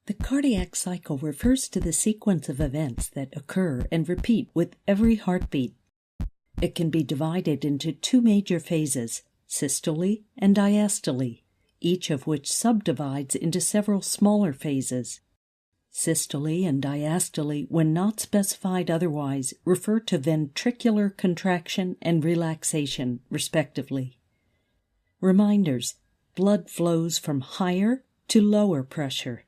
The cardiac cycle refers to the sequence of events that occur and repeat with every heartbeat. It can be divided into two major phases, systole and diastole, each of which subdivides into several smaller phases. Systole and diastole, when not specified otherwise, refer to ventricular contraction and relaxation, respectively. Reminders: blood flows from higher to lower pressure.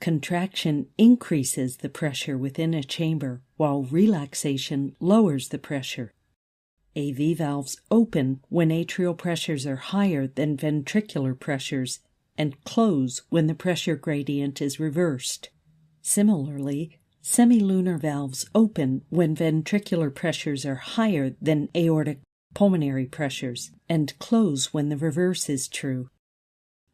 Contraction increases the pressure within a chamber, while relaxation lowers the pressure. AV valves open when atrial pressures are higher than ventricular pressures and close when the pressure gradient is reversed. Similarly, semilunar valves open when ventricular pressures are higher than aortic pulmonary pressures and close when the reverse is true.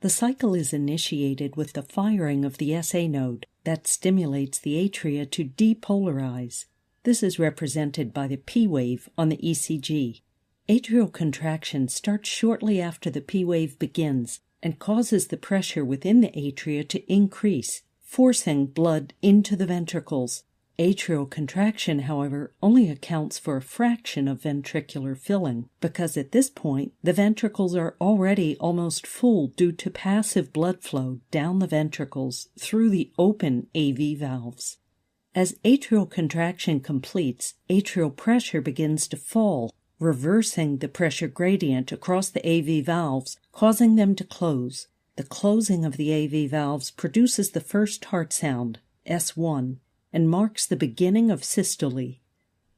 The cycle is initiated with the firing of the SA node that stimulates the atria to depolarize. This is represented by the P wave on the ECG. Atrial contraction starts shortly after the P wave begins and causes the pressure within the atria to increase, forcing blood into the ventricles. Atrial contraction, however, only accounts for a fraction of ventricular filling, because at this point the ventricles are already almost full due to passive blood flow down the ventricles through the open AV valves. As atrial contraction completes, atrial pressure begins to fall, reversing the pressure gradient across the AV valves, causing them to close. The closing of the AV valves produces the first heart sound, S1, and marks the beginning of systole.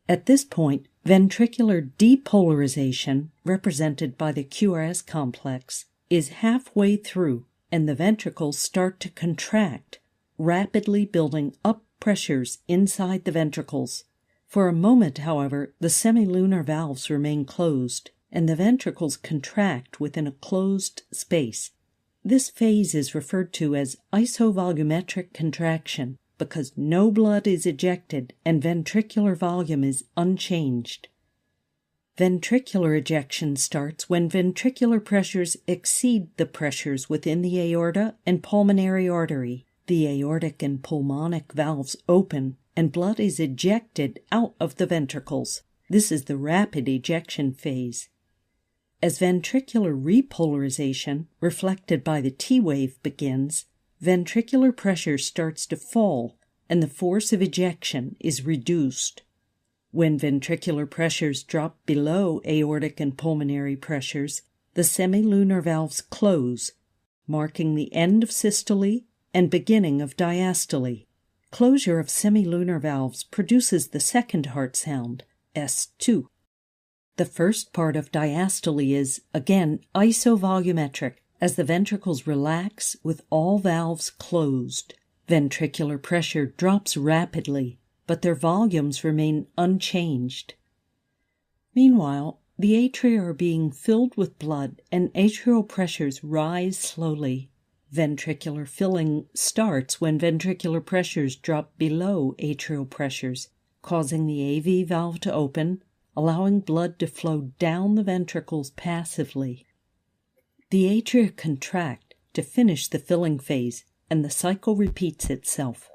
At this point, ventricular depolarization, represented by the QRS complex, is halfway through, and the ventricles start to contract, rapidly building up pressures inside the ventricles. For a moment, however, the semilunar valves remain closed, and the ventricles contract within a closed space. This phase is referred to as isovolumetric contraction, because no blood is ejected and ventricular volume is unchanged. Ventricular ejection starts when ventricular pressures exceed the pressures within the aorta and pulmonary artery. The aortic and pulmonic valves open, and blood is ejected out of the ventricles. This is the rapid ejection phase. As ventricular repolarization, reflected by the T wave, begins, ventricular pressure starts to fall, and the force of ejection is reduced. When ventricular pressures drop below aortic and pulmonary pressures, the semilunar valves close, marking the end of systole and beginning of diastole. Closure of semilunar valves produces the second heart sound, S2. The first part of diastole is, again, isovolumetric, as the ventricles relax with all valves closed. Ventricular pressure drops rapidly, but their volumes remain unchanged. Meanwhile, the atria are being filled with blood and atrial pressures rise slowly. Ventricular filling starts when ventricular pressures drop below atrial pressures, causing the AV valve to open, allowing blood to flow down the ventricles passively. The atria contract to finish the filling phase, and the cycle repeats itself.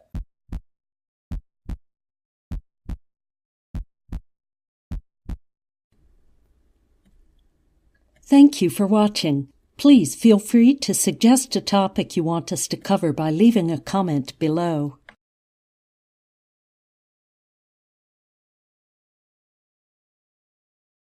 Thank you for watching. Please feel free to suggest a topic you want us to cover by leaving a comment below.